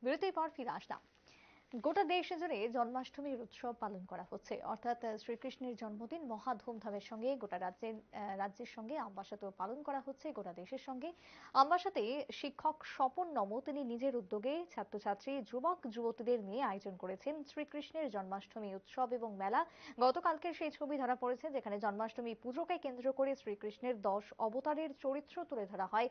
বিরতির পর ফিরে আসলাম। গোটা দেশ জুড়ে জন্মাষ্টমীর উৎসব পালন করা হচ্ছে, অর্থাৎ শ্রীকৃষ্ণের জন্মদিন মহা ধুমধামের সঙ্গে গোটা রাজ্যের সঙ্গে আমবাসাতেও পালন করা হচ্ছে গোটা দেশের সঙ্গে। আমবাসাতে শিক্ষক স্বপন নম তিনি নিজের উদ্যোগে ছাত্রছাত্রী যুবক যুবতীদের নিয়ে আয়োজন করেছেন শ্রীকৃষ্ণের জন্মাষ্টমী উৎসব এবং মেলা। গতকালকের সেই ছবি ধরা পড়েছে, যেখানে জন্মাষ্টমী পুজোকে কেন্দ্র করে শ্রীকৃষ্ণের 10 অবতারের চরিত্র তুলে ধরা হয়।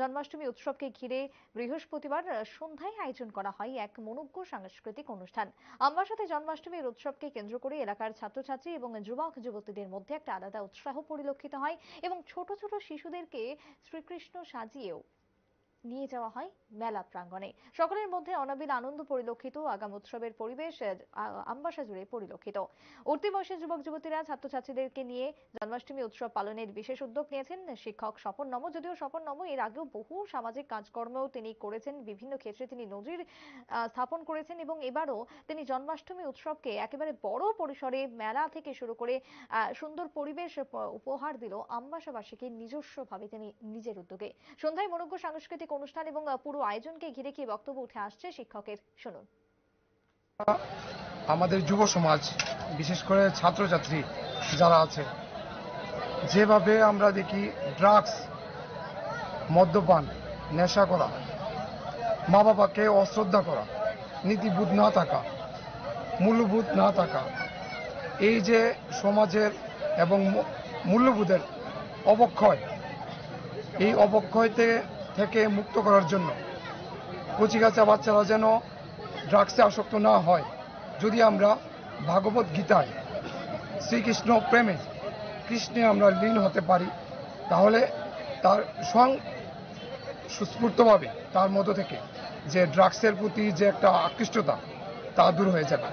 জন্মাষ্টমী উৎসবকে ঘিরে বৃহস্পতিবার সন্ধ্যায় আয়োজন করা হয় এক মনোজ্ঞ সাংস্কৃতিক অনুষ্ঠান। আমবাসাতে জন্মাষ্টমীর উৎসবকে কেন্দ্র করে এলাকার ছাত্রছাত্রী এবং যুবক যুবতীদের মধ্যে একটা আলাদা উৎসাহ পরিলক্ষিত হয় এবং ছোট ছোট শিশুদেরকে শ্রীকৃষ্ণ সাজিয়েও নিয়ে যাওয়া হয় মেলা প্রাঙ্গণে। সকলের মধ্যে অনাবিল আনন্দ পরিলক্ষিত। আগাম উৎসবের পরিবেশ আমবাসা জুড়ে পরিলক্ষিত। উঠতি বয়সের যুবক যুবতীরা ছাত্রছাত্রীদেরকে নিয়ে জন্মাষ্টমী উৎসব পালনের বিশেষ উদ্যোগ নিয়েছেন শিক্ষক স্বপন নম। যদিও স্বপন নম এর আগেও বহু সামাজিক কাজকর্মেও তিনি করেছেন, বিভিন্ন ক্ষেত্রে তিনি নজির স্থাপন করেছেন এবং এবারও তিনি জন্মাষ্টমী উৎসবকে একেবারে বড় পরিসরে মেলা থেকে শুরু করে সুন্দর পরিবেশ উপহার দিল আমবাসাবাসীকে নিজস্বভাবে তিনি নিজের উদ্যোগে। সন্ধ্যায় মনোজ্ঞ সাংস্কৃতিক অনুষ্ঠান এবং পুরো আয়োজনকে ঘিরে কি বক্তব্য উঠে আসছে শিক্ষকের, শুনুন। আমাদের যুব সমাজ, বিশেষ করে ছাত্রছাত্রী যারা আছে, যেভাবে আমরা দেখি ড্রাগস, মদ্যপান, নেশা করা, মা বাবাকে অশ্রদ্ধা করা, নীতিবোধ না থাকা, মূল্যবোধ না থাকা, এই যে সমাজের এবং মূল্যবোধের অবক্ষয়, এই অবক্ষয় থেকে মুক্ত করার জন্য কচিকাঁচা বাচ্চারা যেন ড্রাগসে আসক্ত না হয়, যদি আমরা ভাগবত গীতায় শ্রীকৃষ্ণ প্রেমে কৃষ্ণে আমরা লীন হতে পারি, তাহলে তার সুস্ফূর্তভাবে তার মধ্য থেকে যে ড্রাগসের প্রতি যে একটা আকৃষ্টতা তা দূর হয়ে যাবে।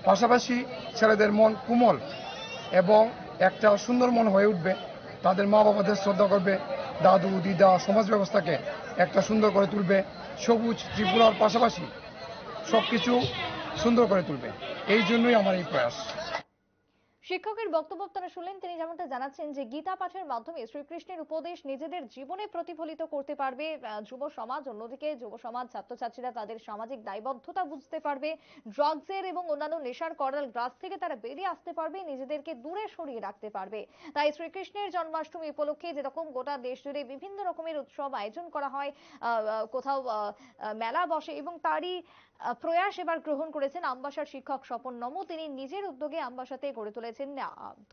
পাশাপাশি ছেলেদের মন কোমল এবং একটা সুন্দর মন হয়ে উঠবে, তাদের মা বাবাদের শ্রদ্ধা করবে, দাদু দিদা সমাজ ব্যবস্থাকে একটা সুন্দর করে তুলবে, সবুজ ত্রিপুরার পাশাপাশি সবকিছু সুন্দর করে তুলবে। এই জন্যই আমার এই প্রয়াস। শিক্ষকের বক্তব্য আপনারা শুনলেন। তিনি যেমনটা জানাচ্ছেন যে গীতা পাঠের মাধ্যমে শ্রীকৃষ্ণের উপদেশ নিজেদের জীবনে প্রতিফলিত করতে পারবে যুব সমাজ। অন্যদিকে যুব সমাজ ছাত্রছাত্রীরা তাদের সামাজিক দায়বদ্ধতা বুঝতে পারবে, ড্রাগসের এবং অন্যান্য নেশার করাল গ্রাস থেকে তারা বেরিয়ে আসতে পারবে, নিজেদেরকে দূরে সরিয়ে রাখতে পারবে। তাই শ্রীকৃষ্ণের জন্মাষ্টমী উপলক্ষে যেরকম গোটা দেশ জুড়ে বিভিন্ন রকমের উৎসব আয়োজন করা হয়, কোথাও মেলা বসে, এবং তারই প্রয়াস এবার গ্রহণ করেছেন আমবাসার শিক্ষক স্বপন নম। তিনি নিজের উদ্যোগে আমবাসাতে গড়ে তুলেছেন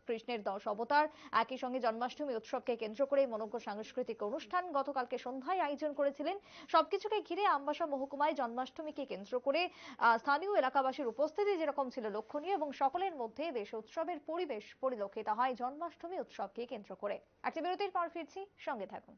কৃষ্ণের 10 অবতার। একই সঙ্গে জন্মাষ্টমী উৎসবকে কেন্দ্র করে মনোজ্ঞ সাংস্কৃতিক অনুষ্ঠান গতকালকে সন্ধ্যায় আয়োজন করেছিলেন। সবকিছুকে ঘিরে আমবাসা মহকুমায় জন্মাষ্টমীকে কেন্দ্র করে স্থানীয় এলাকাবাসীর উপস্থিতি যেরকম ছিল লক্ষণীয়, এবং সকলের মধ্যে বেশ উৎসবের পরিবেশ পরিলক্ষিত হয় জন্মাষ্টমী উৎসবকে কেন্দ্র করে। একটা বিরতির পর ফিরছি, সঙ্গে থাকুন।